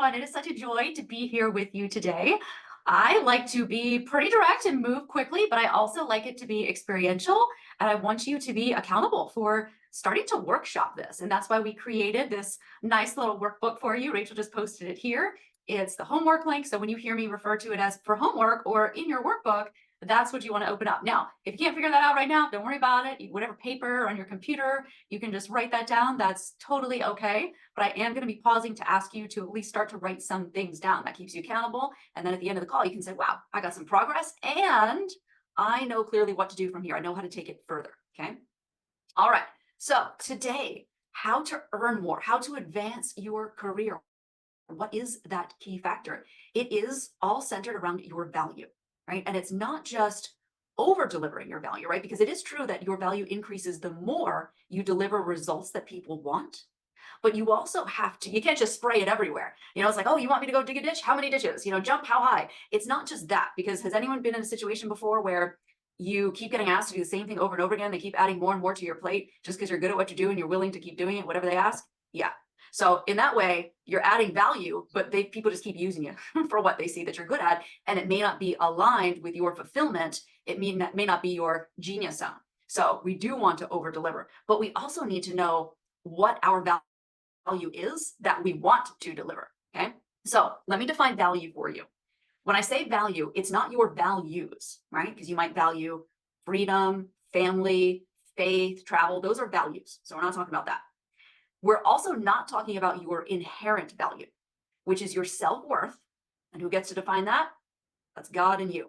everyone. It is such a joy to be here with you today. I like to be pretty direct and move quickly, but I also like it to be experiential. And I want you to be accountable for starting to workshop this. And that's why we created this nice little workbook for you. Rachel just posted it here. It's the homework link. So when you hear me refer to it as for homework or in your workbook, that's what you want to open up. Now, if you can't figure that out right now, don't worry about it. Whatever paper on your computer, you can just write that down. That's totally okay. But I am going to be pausing to ask you to at least start to write some things down. That keeps you accountable. And then at the end of the call, you can say, wow, I got some progress and I know clearly what to do from here. I know how to take it further. Okay. All right. So today, how to earn more, how to advance your career. What is that key factor? It is all centered around your value, right? And it's not just over delivering your value, right? Because it is true that your value increases the more you deliver results that people want. But you also have to, you can't just spray it everywhere. It's like, oh, you want me to go dig a ditch? How many ditches? Jump how high? It's not just that, because has anyone been in a situation before where you keep getting asked to do the same thing over and over again? They keep adding more and more to your plate just because you're good at what you do and you're willing to keep doing it, whatever they ask. Yeah. So in that way, you're adding value, but people just keep using you for what they see that you're good at. And it may not be aligned with your fulfillment. It may not be your genius zone. So we do want to over deliver, but we also need to know what our value is that we want to deliver. Okay. So let me define value for you. When I say value, it's not your values, right? Because you might value freedom, family, faith, travel. Those are values. So we're not talking about that. We're also not talking about your inherent value, which is your self-worth. And who gets to define that? That's God and you.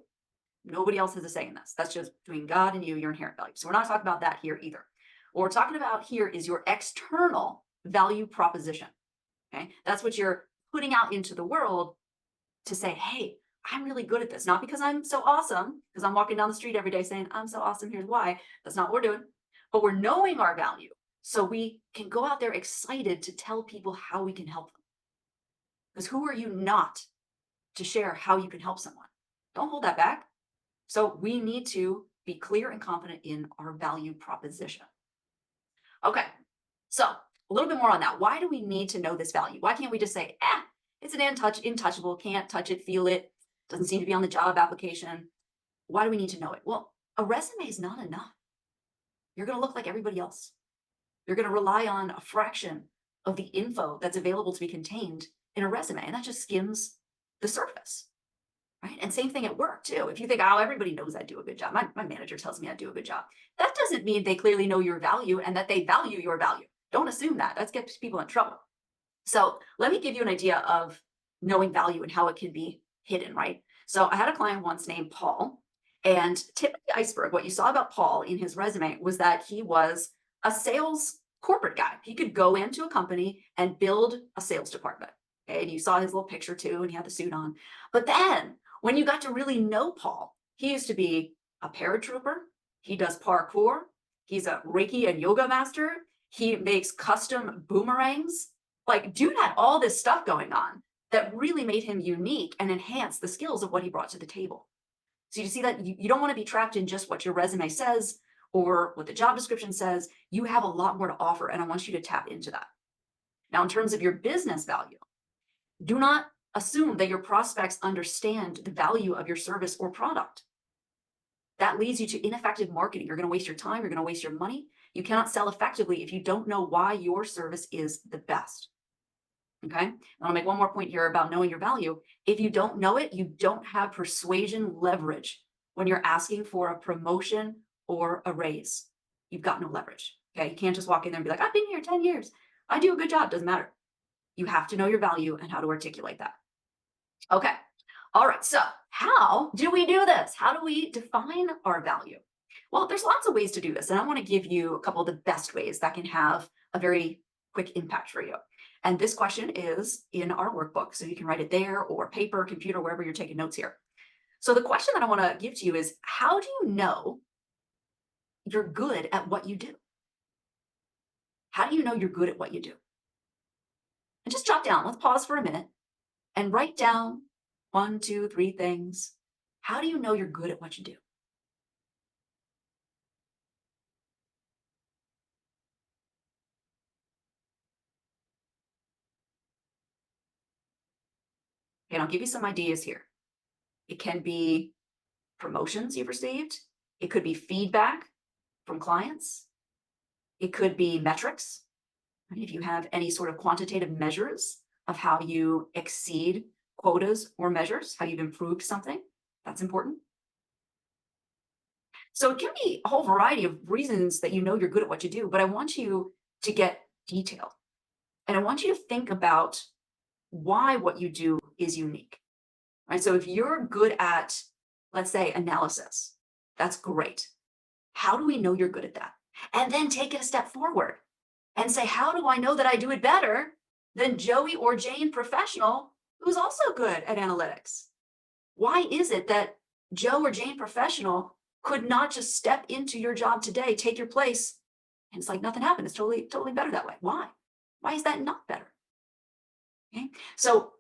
Nobody else has a say in this. That's just between God and you, your inherent value. So we're not talking about that here either. What we're talking about here is your external value proposition. Okay. That's what you're putting out into the world to say, hey, I'm really good at this. Not because I'm so awesome, because I'm walking down the street every day saying, I'm so awesome, here's why. That's not what we're doing. But we're knowing our value. So we can go out there excited to tell people how we can help them. Because who are you not to share how you can help someone? Don't hold that back. So we need to be clear and confident in our value proposition. Okay, so a little bit more on that. Why do we need to know this value? Why can't we just say, it's an intouchable, can't touch it, feel it, doesn't seem to be on the job application? Why do we need to know it? Well, a resume is not enough. You're going to look like everybody else. You're going to rely on a fraction of the info that's available to be contained in a resume, and that just skims the surface, right? And same thing at work too. If you think, oh, everybody knows I do a good job. My manager tells me I do a good job. That doesn't mean they clearly know your value and that they value your value. Don't assume that. That gets people in trouble. So let me give you an idea of knowing value and how it can be hidden, right? So I had a client once named Paul, and tip of the iceberg, what you saw about Paul in his resume was that he was a sales corporate guy. He could go into a company and build a sales department. Okay? And you saw his little picture too, and he had the suit on. But then when you got to really know Paul, he used to be a paratrooper. He does parkour. He's a Reiki and yoga master. He makes custom boomerangs. Like, dude had all this stuff going on that really made him unique and enhanced the skills of what he brought to the table. So you see that you don't want to be trapped in just what your resume says or what the job description says. You have a lot more to offer, and I want you to tap into that. Now, in terms of your business value, do not assume that your prospects understand the value of your service or product. That leads you to ineffective marketing. You're going to waste your time. You're going to waste your money. You cannot sell effectively if you don't know why your service is the best. Okay. I'll make one more point here about knowing your value. If you don't know it, you don't have persuasion leverage when you're asking for a promotion or a raise. You've got no leverage. Okay. You can't just walk in there and be like, I've been here 10 years. I do a good job. Doesn't matter. You have to know your value and how to articulate that. Okay. All right. So how do we do this? How do we define our value? Well, there's lots of ways to do this. And I want to give you a couple of the best ways that can have a very quick impact for you. And this question is in our workbook. So you can write it there or paper, computer, wherever you're taking notes here. So the question that I want to give to you is, how do you know you're good at what you do? How do you know you're good at what you do? And just jot down, let's pause for a minute and write down 1, 2, 3 things. How do you know you're good at what you do? And I'll give you some ideas here. It can be promotions you've received. It could be feedback from clients. It could be metrics. If you have any sort of quantitative measures of how you exceed quotas or measures, how you've improved something, that's important. So it can be a whole variety of reasons that you know you're good at what you do, but I want you to get detailed. And I want you to think about why what you do is unique, right? So if you're good at, let's say, analysis, that's great. How do we know you're good at that? And then take it a step forward and say, how do I know that I do it better than Joey or Jane professional who's also good at analytics? Why is it that Joe or Jane professional could not just step into your job today, take your place, and it's like nothing happened? It's totally better that way. Why? Why is that not better? Okay. So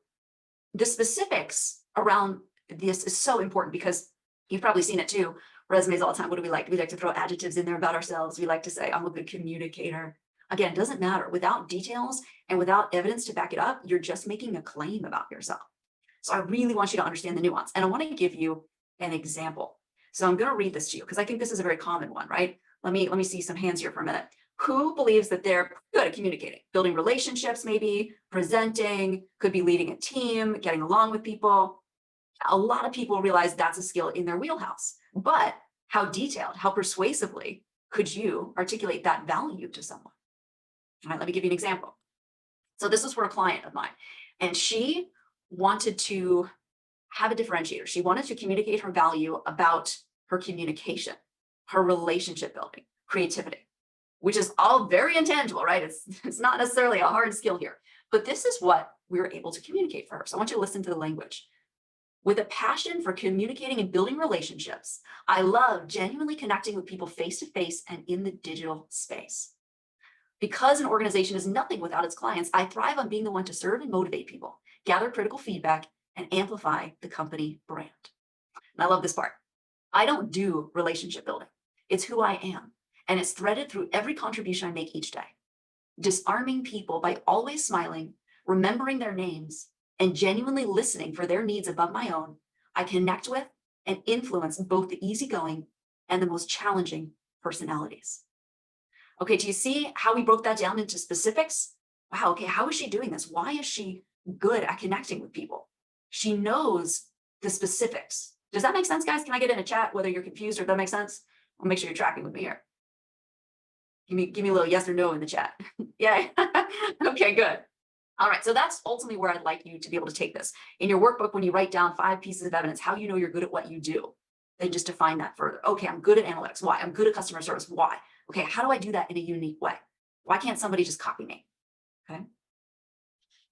the specifics around this is so important because you've probably seen it too. Resumes all the time. What do we like? We like to throw adjectives in there about ourselves. We like to say, I'm a good communicator. Again, it doesn't matter. Without details and without evidence to back it up, you're just making a claim about yourself. So I really want you to understand the nuance. And I want to give you an example. So I'm going to read this to you because I think this is a very common one, right? Let me see some hands here for a minute. Who believes that they're good at communicating, building relationships, maybe presenting, could be leading a team, getting along with people? A lot of people realize that's a skill in their wheelhouse, but how detailed, how persuasively could you articulate that value to someone? All right, let me give you an example. So this was for a client of mine, and she wanted to have a differentiator. She wanted to communicate her value about her communication, her relationship building, creativity, which is all very intangible, right? It's not necessarily a hard skill here, but this is what we were able to communicate for her. So I want you to listen to the language. With a passion for communicating and building relationships, I love genuinely connecting with people face to face and in the digital space. Because an organization is nothing without its clients, I thrive on being the one to serve and motivate people, gather critical feedback, and amplify the company brand. And I love this part. I don't do relationship building. It's who I am, and it's threaded through every contribution I make each day. Disarming people by always smiling, remembering their names, and genuinely listening for their needs above my own, I connect with and influence both the easygoing and the most challenging personalities. Okay, do you see how we broke that down into specifics? Wow, okay, how is she doing this? Why is she good at connecting with people? She knows the specifics. Does that make sense, guys? Can I get in a chat whether you're confused or if that makes sense? I'll make sure you're tracking with me here. Give me a little yes or no in the chat. Yeah. Okay, good. All right, so that's ultimately where I'd like you to be able to take this. In your workbook, when you write down 5 pieces of evidence, how you know you're good at what you do, then just define that further. Okay, I'm good at analytics. Why? I'm good at customer service. Why? Okay, how do I do that in a unique way? Why can't somebody just copy me? Okay.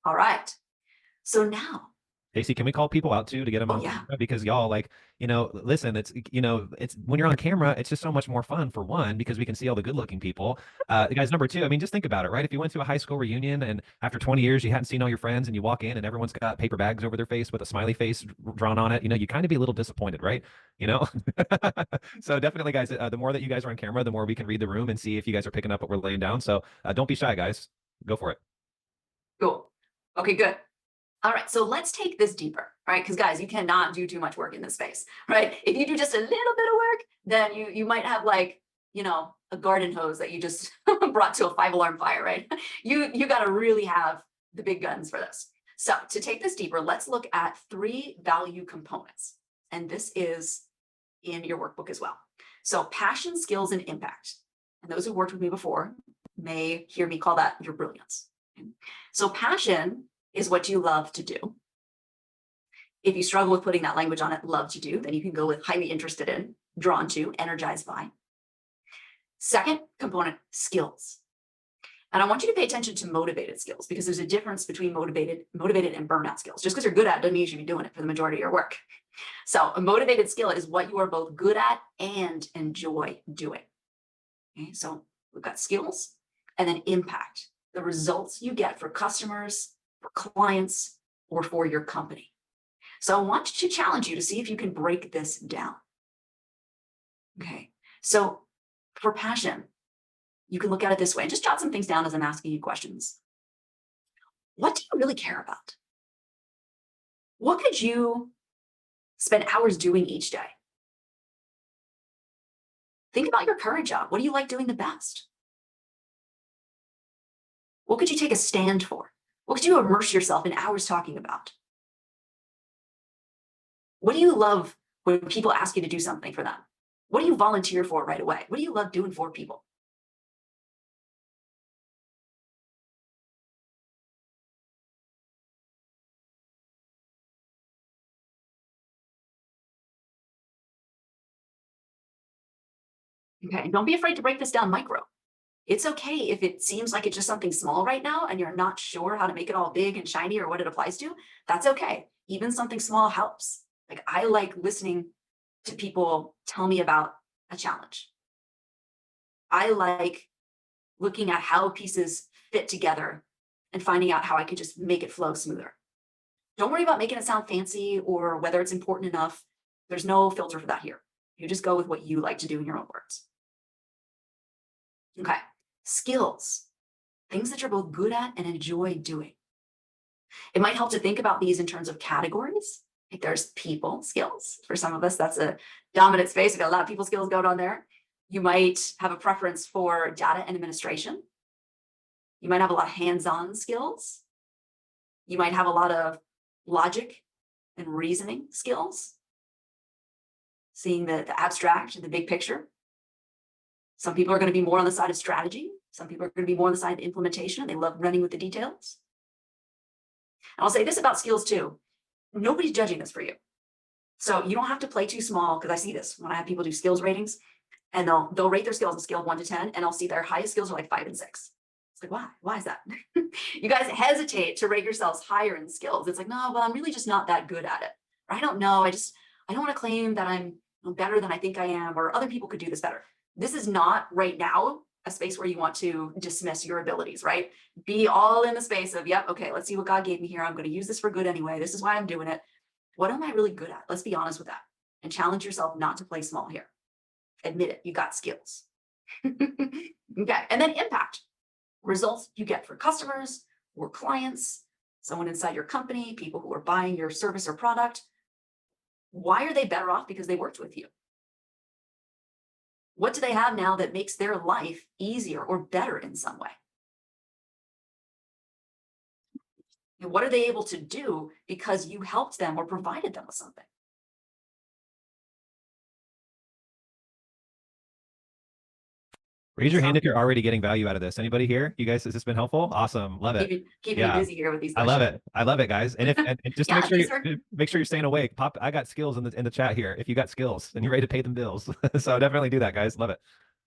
All right. So now, Casey, can we call people out too to get them oh on yeah, camera? Because y'all, like, listen, it's when you're on camera, it's just so much more fun for one, because we can see all the good looking people. Guys, number two, I mean, just think about it, right? If you went to a high school reunion and after 20 years, you hadn't seen all your friends and you walk in and everyone's got paper bags over their face with a smiley face drawn on it, you kind of be a little disappointed, right? You know? So definitely, guys, the more that you guys are on camera, the more we can read the room and see if you guys are picking up what we're laying down. So don't be shy, guys. Go for it. cool. Okay, good. All right, so let's take this deeper, right? Because guys, you cannot do too much work in this space, right? If you do just a little bit of work, then you might have like, a garden hose that you just brought to a 5-alarm fire, right? You got to really have the big guns for this. So to take this deeper, let's look at 3 value components. And this is in your workbook as well. So passion, skills, and impact. And those who worked with me before may hear me call that your brilliance. So passion is what you love to do. If you struggle with putting that language on it, love to do, then you can go with highly interested in, drawn to, energized by. Second component, skills. And I want you to pay attention to motivated skills because there's a difference between motivated and burnout skills. Just because you're good at it doesn't mean you should be doing it for the majority of your work. So a motivated skill is what you are both good at and enjoy doing. Okay, so we've got skills and then impact, the results you get for customers, for clients, or for your company. So I want to challenge you to see if you can break this down. Okay, so for passion, you can look at it this way and just jot some things down as I'm asking you questions. What do you really care about? What could you spend hours doing each day? Think about your current job. What do you like doing the best? What could you take a stand for? What could you immerse yourself in hours talking about? What do you love when people ask you to do something for them? What do you volunteer for right away? What do you love doing for people? Okay, and don't be afraid to break this down micro. It's okay if it seems like it's just something small right now and you're not sure how to make it all big and shiny or what it applies to. That's okay. Even something small helps. Like I like listening to people tell me about a challenge. I like looking at how pieces fit together and finding out how I could just make it flow smoother. Don't worry about making it sound fancy or whether it's important enough. There's no filter for that here. You just go with what you like to do in your own words. Okay. Skills, things that you're both good at and enjoy doing. It might help to think about these in terms of categories. Like there's people skills. For some of us, that's a dominant space. We've got a lot of people skills going on there. You might have a preference for data and administration. You might have a lot of hands-on skills. You might have a lot of logic and reasoning skills, seeing the abstract and the big picture. Some people are going to be more on the side of strategy. Some people are going to be more on the side of implementation. They love running with the details. And I'll say this about skills too. Nobody's judging this for you. So you don't have to play too small, because I see this when I have people do skills ratings and they'll rate their skills on a scale of 1 to 10, and I'll see their highest skills are like 5 and 6. It's like, why? Why is that? You guys hesitate to rate yourselves higher in skills. It's like, no, well, I'm really just not that good at it. Or I don't know. I don't want to claim that I'm better than I think I am, or other people could do this better. This is not right now a space where you want to dismiss your abilities, right? Be all in the space of, yep, okay, let's see what God gave me here. I'm going to use this for good anyway. This is why I'm doing it. What am I really good at? Let's be honest with that and challenge yourself not to play small here. Admit it, you got skills. Okay, and then impact. Results you get for customers or clients, someone inside your company, people who are buying your service or product. Why are they better off? Because they worked with you. What do they have now that makes their life easier or better in some way? And what are they able to do because you helped them or provided them with something? Raise your hand if you're already getting value out of this. Anybody here? You guys, has this been helpful? Awesome. Love it. Keeping you busy here with these I questions. love it. I love it, guys. And if and just to Yeah, make sure these are- make sure you're staying awake. Pop, I got skills in the chat here. If you got skills and you're ready to pay them bills. So definitely do that, guys. Love it.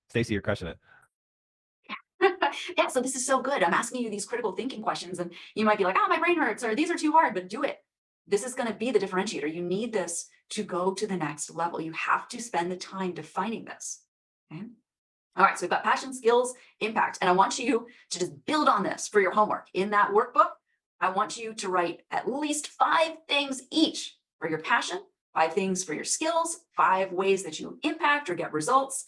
Stacy, you're crushing it. Yeah, so this is so good. I'm asking you these critical thinking questions, and you might be like, oh, my brain hurts, or these are too hard, but do it. This is going to be the differentiator. You need this to go to the next level. You have to spend the time defining this. Okay. All right, so we've got passion, skills, impact, and I want you to just build on this for your homework. In that workbook, I want you to write at least 5 things each for your passion, 5 things for your skills, 5 ways that you impact or get results.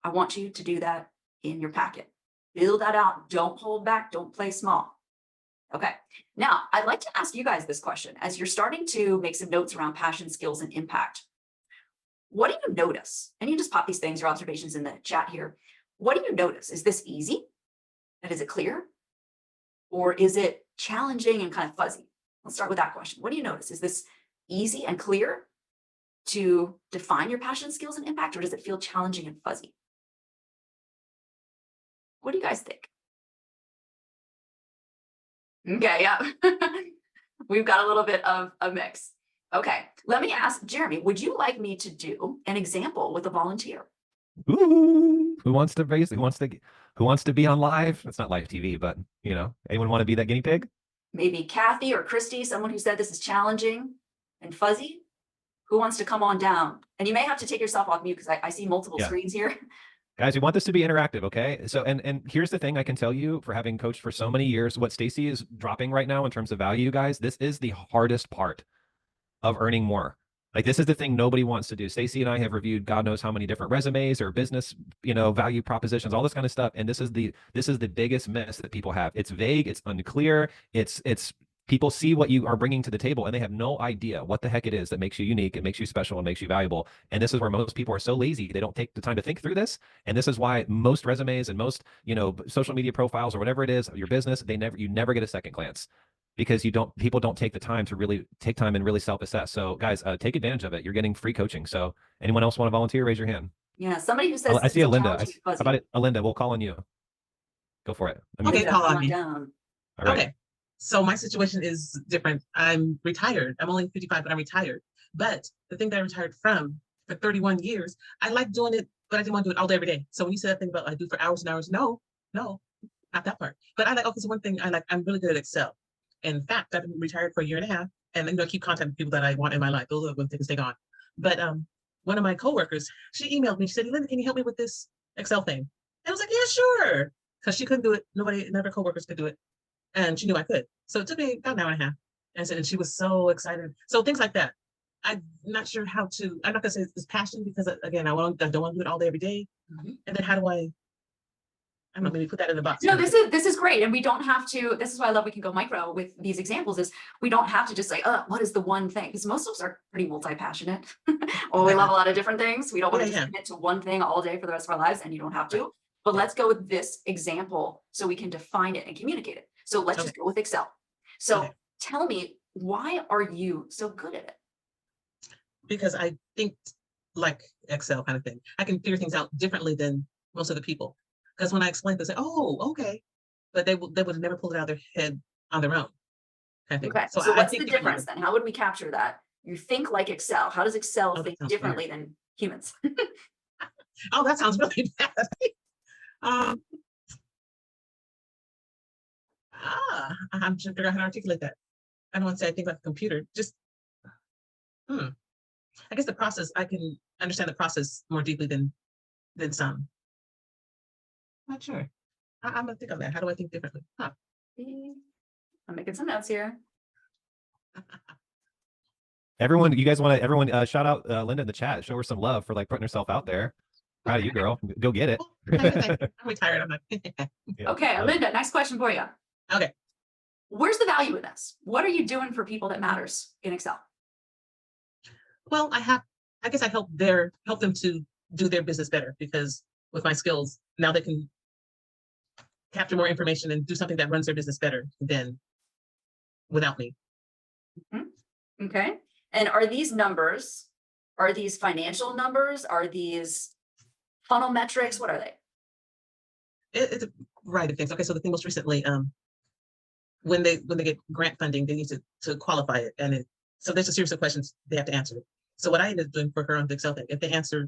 I want you to do that in your packet. Build that out. Don't hold back. Don't play small. Okay. Now, I'd like to ask you guys this question. As you're starting to make some notes around passion, skills, and impact, what do you notice? And you just pop these things, your observations in the chat here. What do you notice? Is this easy? And is it clear? Or is it challenging and kind of fuzzy? Let's start with that question. What do you notice? Is this easy and clear to define your passion, skills, and impact, or does it feel challenging and fuzzy? What do you guys think? Okay, yeah. We've got a little bit of a mix. Okay, let me ask Jeremy, would you like me to do an example with a volunteer? Ooh, who wants to be on live? It's not live TV, but you know, anyone want to be that guinea pig? Maybe Kathy or Christy, someone who said this is challenging and fuzzy. Who wants to come on down? And you may have to take yourself off mute because I see multiple screens here. Guys, we want this to be interactive, okay? So, and here's the thing I can tell you, for having coached for so many years, what Stacy is dropping right now in terms of value, guys, this is the hardest part of earning more. Like, this is the thing nobody wants to do. Stacy and I have reviewed God knows how many different resumes or business, you know, value propositions, all this kind of stuff. And this is the biggest miss that people have. It's vague, it's unclear, it's People see what you are bringing to the table and they have no idea what the heck it is that makes you unique, it makes you special, and makes you valuable. And this is where most people are so lazy, they don't take the time to think through this. And this is why most resumes and most, social media profiles or whatever it is, your business, you never get a second glance because people don't take the time to really take time and really self-assess. So guys, take advantage of it. You're getting free coaching. So anyone else want to volunteer? Raise your hand. Yeah, somebody who says I see it's Alinda. challenging How fuzzy. about it? Alinda, we'll call on you. Go for it. Okay, call on me. All right. Okay, so my situation is different. I'm retired. I'm only 55, but I'm retired. But the thing that I retired from for 31 years, I like doing it, but I didn't want to do it all day, every day. So when you said that thing about I do for hours and hours, no, not that part. But I like, okay, so one thing I like, I'm really good at Excel. In fact, I've been retired for a year and a half, and I keep contacting people that I want in my life. Those are when things take on. But one of my coworkers, she emailed me. She said, "Linda, can you help me with this Excel thing?" And I was like, "Yeah, sure," because she couldn't do it. None of her coworkers could do it, and she knew I could. So it took me about an hour and a half, and she was so excited. So things like that. I'm not sure how to. I'm not gonna say it's passion because again, I don't want to do it all day every day. Mhm. And then how do I don't know, maybe put that in the box. No, this is great. And we don't have to, this is why I love we can go micro with these examples is we don't have to just say, oh, what is the one thing? Because most of us are pretty multi-passionate. Or we love a lot of different things. We don't want to just commit to one thing all day for the rest of our lives, and you don't have to. But let's go with this example so we can define it and communicate it. So let's just go with Excel. So tell me, why are you so good at it? Because I think like Excel kind of thing. I can figure things out differently than most of the people. Because when I explain, they say, "Oh, okay," but they would have never pulled it out of their head on their own. Kind of thing. Okay, so what's the difference then? How would we capture that? You think like Excel. How does Excel think differently than humans? Oh, that sounds really bad. I'm trying to figure out how to articulate that. I don't want to say I think like a computer. Just, I guess the process, I can understand the process more deeply than some. Not sure. I'm gonna think of that. How do I think differently? I'm making some notes here. Everyone, you guys want to, shout out Linda in the chat. Show her some love for like putting herself out there. Proud of you, girl. Go get it. I'm retired. I'm like, Okay, Linda, next question for you. Okay. Where's the value in this? What are you doing for people that matters in Excel? Well, I guess I help them to do their business better because with my skills, now they can capture more information and do something that runs their business better than without me. Okay. And are these numbers, are these financial numbers? Are these funnel metrics? What are they? It's a variety of things. Okay, so the thing most recently, when they get grant funding, they need to qualify it. And so there's a series of questions they have to answer. So what I ended up doing for her on the Excel thing, if they answer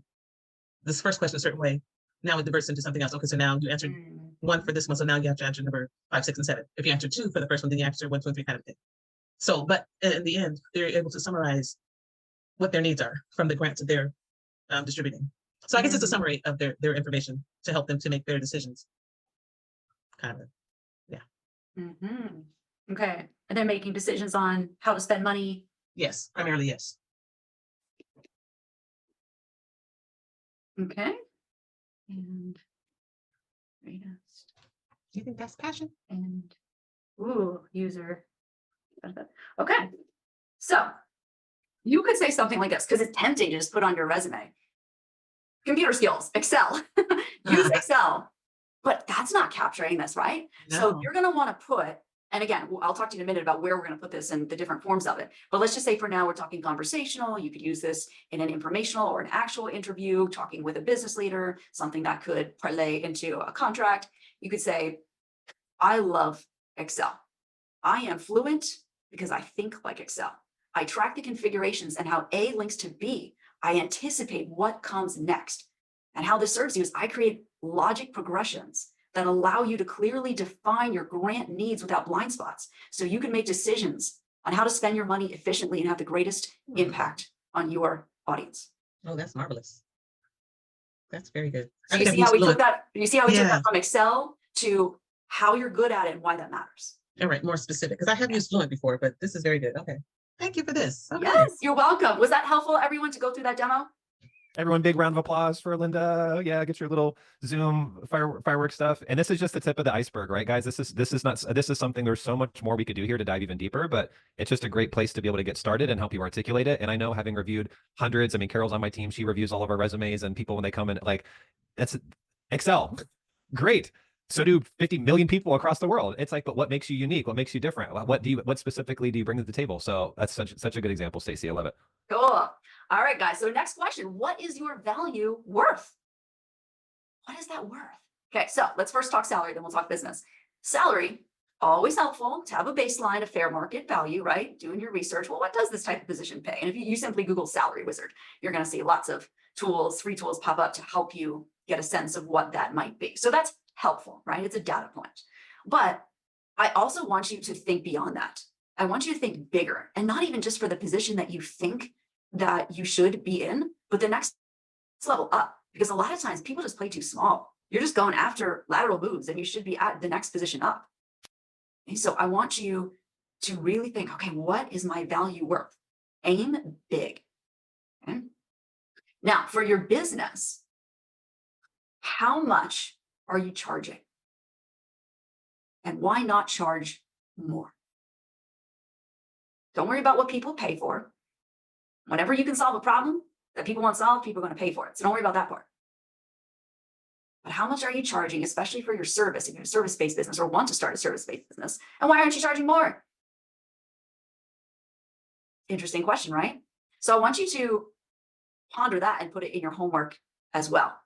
this first question a certain way, now it diverts into something else. Okay, so now you answered one for this one, so now you have to answer number 5, 6, and 7. If you answer 2 for the first one, then you answer 1, 2, and 3 kind of thing. So, but in the end, they're able to summarize what their needs are from the grants that they're distributing. So I guess it's a summary of their information to help them to make their decisions. Kind of, yeah. Okay, and they're making decisions on how to spend money. Yes, primarily yes. Okay. And greatest. Do you think that's passion? And user. Okay. So you could say something like this because it's tempting to just put on your resume. Computer skills, Excel. Use Excel. But that's not capturing this, right? No. So you're going to want to put, and again, I'll talk to you in a minute about where we're going to put this and the different forms of it. But let's just say for now, we're talking conversational. You could use this in an informational or an actual interview, talking with a business leader, something that could parlay into a contract. You could say, I love Excel. I am fluent because I think like Excel. I track the configurations and how A links to B. I anticipate what comes next. And how this serves you is I create logic progressions that allow you to clearly define your grant needs without blind spots. So you can make decisions on how to spend your money efficiently and have the greatest impact on your audience. Oh, that's marvelous. That's very good. So you see how we took that, took that from Excel to how you're good at it and why that matters. All right, more specific, because I have used Fluent before, but this is very good. Okay. Thank you for this. Okay. Yes, you're welcome. Was that helpful, everyone, to go through that demo? Everyone, big round of applause for Linda. Yeah, get your little Zoom fireworks stuff. And this is just the tip of the iceberg, right, guys? This is something. There's so much more we could do here to dive even deeper, but it's just a great place to be able to get started and help you articulate it. And I know, having reviewed hundreds, I mean, Carol's on my team. She reviews all of our resumes, and people when they come in, like, that's Excel. Great. So do 50 million people across the world. It's like, but what makes you unique? What makes you different? What specifically do you bring to the table? So that's such a good example, Stacey. I love it. Cool. All right, guys. So next question, what is your value worth? What is that worth? Okay, so let's first talk salary, then we'll talk business. Salary, always helpful to have a baseline of fair market value, right? Doing your research. Well, what does this type of position pay? And if you simply Google salary wizard, you're going to see lots of tools, free tools pop up to help you get a sense of what that might be. So that's helpful, right? It's a data point. But I also want you to think beyond that. I want you to think bigger, and not even just for the position that you think that you should be in, but the next level up. Because a lot of times people just play too small. You're just going after lateral moves, and you should be at the next position up. And so I want you to really think, okay, what is my value worth? Aim big. Okay? Now, for your business, how much are you charging? And why not charge more? Don't worry about what people pay for. Whenever you can solve a problem that people want solved, people are going to pay for it. So don't worry about that part. But how much are you charging, especially for your service, if you're a service-based business or want to start a service-based business? And why aren't you charging more? Interesting question, right? So I want you to ponder that and put it in your homework as well.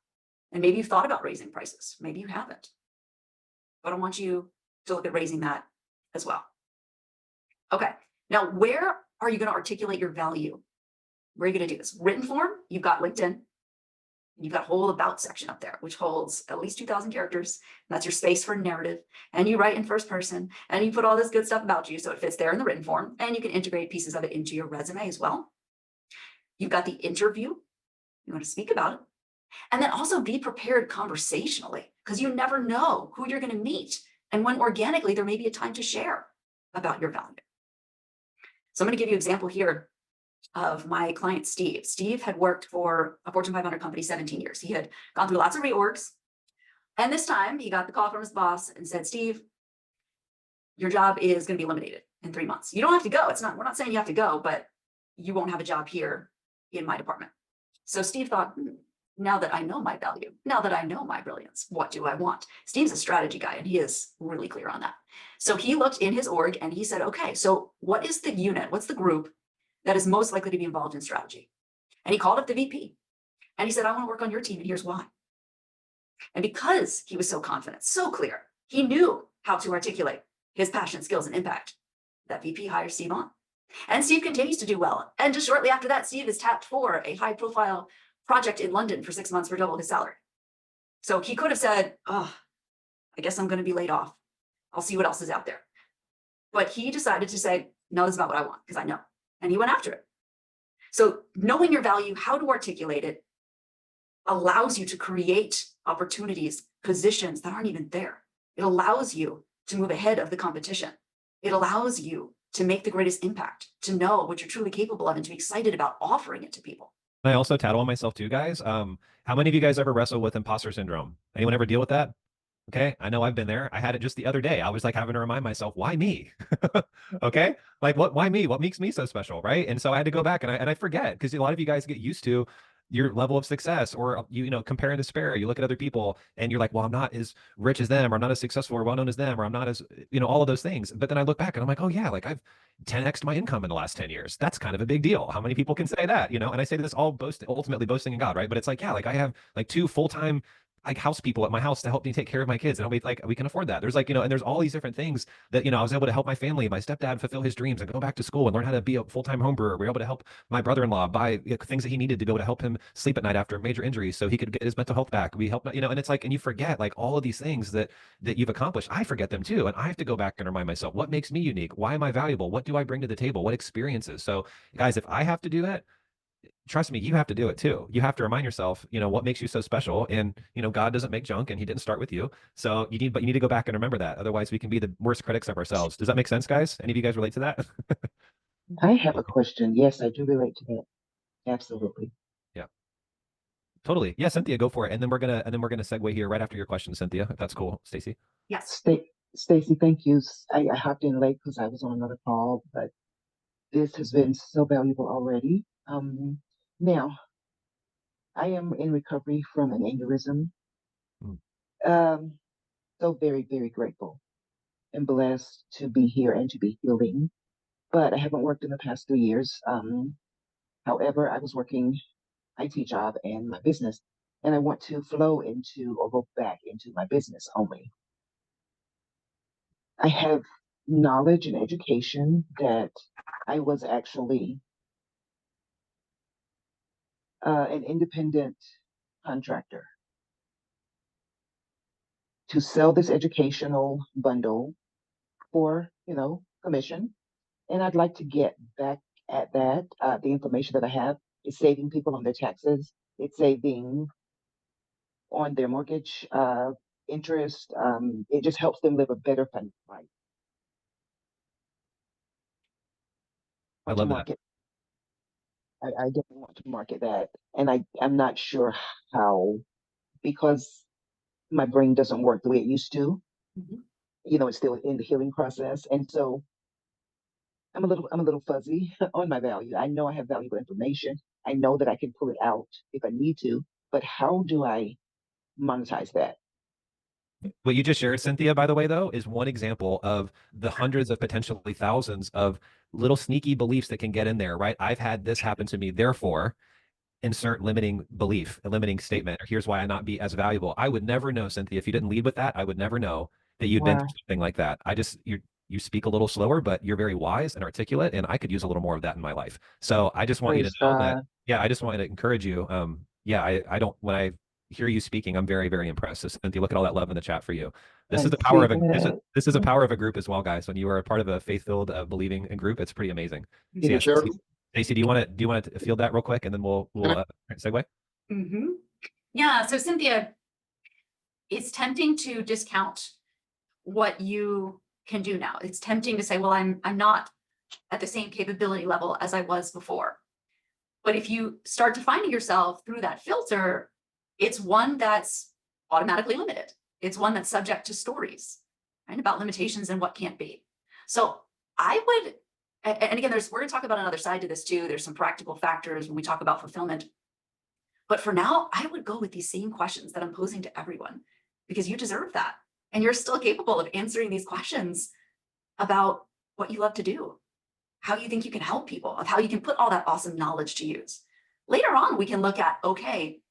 And maybe you've thought about raising prices. Maybe you haven't. But I want you to look at raising that as well. Okay. Now, where are you going to articulate your value? Where are you going to do this? Written form, you've got LinkedIn. You've got a whole about section up there, which holds at least 2,000 characters. That's your space for narrative. And you write in first person, and you put all this good stuff about you so it fits there in the written form. And you can integrate pieces of it into your resume as well. You've got the interview. You want to speak about it. And then also be prepared conversationally, because you never know who you're going to meet. And when organically, there may be a time to share about your value. So I'm going to give you an example here of my client, Steve. Steve had worked for a Fortune 500 company 17 years. He had gone through lots of reorgs. And this time he got the call from his boss and said, Steve, your job is going to be eliminated in 3 months. You don't have to go. We're not saying you have to go, but you won't have a job here in my department. So Steve thought, now that I know my value, now that I know my brilliance, what do I want? Steve's a strategy guy, and he is really clear on that. So he looked in his org and he said, okay, so what is the unit? What's the group that is most likely to be involved in strategy? And he called up the VP and he said, I want to work on your team, and here's why. And because he was so confident, so clear, he knew how to articulate his passion, skills, and impact. That VP hired Steve on. And Steve continues to do well. And just shortly after that, Steve is tapped for a high profile project in London for 6 months for double his salary. So he could have said, oh, I guess I'm going to be laid off. I'll see what else is out there. But he decided to say, no, this is not what I want, because I know. And he went after it. So knowing your value, how to articulate it, allows you to create opportunities, positions that aren't even there. It allows you to move ahead of the competition. It allows you to make the greatest impact, to know what you're truly capable of, and to be excited about offering it to people. And I also tattle on myself too, guys. How many of you guys ever wrestle with imposter syndrome? Anyone ever deal with that? Okay, I know I've been there. I had it just the other day. I was like having to remind myself, why me? Okay, like why me? What makes me so special, right? And so I had to go back, and I forget, because a lot of you guys get used to your level of success, or you know, compare and despair. You look at other people and you're like, well, I'm not as rich as them, or I'm not as successful or well known as them, or I'm not as, you know, all of those things. But then I look back and I'm like, oh yeah, like I've 10x'd my income in the last 10 years. That's kind of a big deal. How many people can say that, you know? And I say this all ultimately boasting in God, right? But it's like, yeah, like I have like 2 full-time like house people at my house to help me take care of my kids, and help me, like, we can afford that. There's like, you know, and there's all these different things that, you know, I was able to help my family, my stepdad fulfill his dreams and go back to school and learn how to be a full-time home brewer. We were able to help my brother-in-law buy things that he needed to be able to help him sleep at night after major injuries so he could get his mental health back. We helped, you know, and it's like, and you forget like all of these things that you've accomplished. I forget them too. And I have to go back and remind myself, what makes me unique? Why am I valuable? What do I bring to the table? What experiences? So guys, if I have to do that, trust me, you have to do it too. You have to remind yourself, you know, what makes you so special. And, you know, God doesn't make junk, and he didn't start with you. So you need to go back and remember that. Otherwise we can be the worst critics of ourselves. Does that make sense, guys? Any of you guys relate to that? I have a question. Yes, I do relate to that. Absolutely. Yeah. Totally. Yeah, Cynthia, go for it. And then we're gonna segue here right after your question, Cynthia, if that's cool. Stacy. Yes. Stacy, thank you. I hopped in late because I was on another call, but this has been so valuable already. Now I am in recovery from an aneurysm. Mm. So very, very grateful and blessed to be here and to be healing. But I haven't worked in the past 3 years. However, I was working IT job and my business, and I want to flow into or go back into my business only. I have knowledge and education that I was actually an independent contractor to sell this educational bundle for, commission. And I'd like to get back at that. The information that I have is saving people on their taxes. It's saving on their mortgage interest. It just helps them live a better financial life. I love that. Market. I definitely want to market that, and I'm not sure how, because my brain doesn't work the way it used to. Mhm. It's still in the healing process, and so I'm a little fuzzy on my value. I know I have valuable information. I know that I can pull it out if I need to, but how do I monetize that? What you just shared, Cynthia, by the way, though, is one example of the hundreds of potentially thousands of little sneaky beliefs that can get in there, right? I've had this happen to me, therefore, insert limiting belief, a limiting statement, or here's why I not be as valuable. I would never know, Cynthia, if you didn't lead with that, I would never know that you'd been Wow. through something like that. You speak a little slower, but you're very wise and articulate, and I could use a little more of that in my life. So I just want you to Praise know that, God. yeah, I just want to encourage you. I don't, when I hear you speaking, I'm very, very impressed. So Cynthia, look at all that love in the chat for you. This is I the power of see that. this is a power of a group as well, guys. When you are a part of a faith-filled, believing group, it's pretty amazing. So, yeah, Stacey, do you want to field that real quick, and then we'll segue? Mm-hmm. Yeah. So Cynthia, it's tempting to discount what you can do now. It's tempting to say, well, I'm not at the same capability level as I was before. But if you start defining yourself through that filter, it's one that's automatically limited. It's one that's subject to stories, right, about limitations and what can't be. So I would, and again, we're going to talk about another side to this too. There's some practical factors when we talk about fulfillment. But for now, I would go with these same questions that I'm posing to everyone, because you deserve that. And you're still capable of answering these questions about what you love to do, how you think you can help people, of how you can put all that awesome knowledge to use. Later on, we can look at, okay,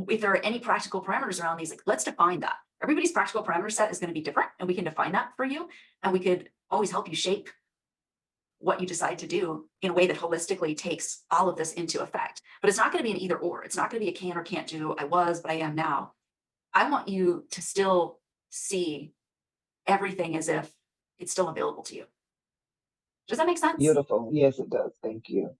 if there are any practical parameters around these, like, let's define that. Everybody's practical parameter set is going to be different, and we can define that for you. And we could always help you shape what you decide to do in a way that holistically takes all of this into effect. But it's not going to be an either or. It's not going to be a can or can't do. I was, but I am now. I want you to still see everything as if it's still available to you. Does that make sense? Beautiful. Yes, it does. Thank you.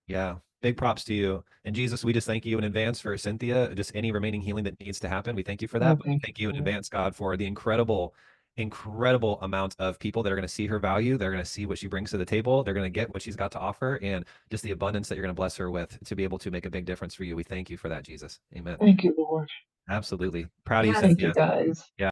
Yeah. Big props to you. And Jesus, we just thank you in advance for Cynthia, just any remaining healing that needs to happen. We thank you for that. But we thank you in advance, God, for the incredible amount of people that are going to see her value. They're going to see what she brings to the table. They're going to get what she's got to offer, and just the abundance that you're going to bless her with to be able to make a big difference for you. We thank you for that, Jesus. Amen. Thank you, Lord. Absolutely. Proud of you, Yes. Thank Cynthia. you, guys. Yeah.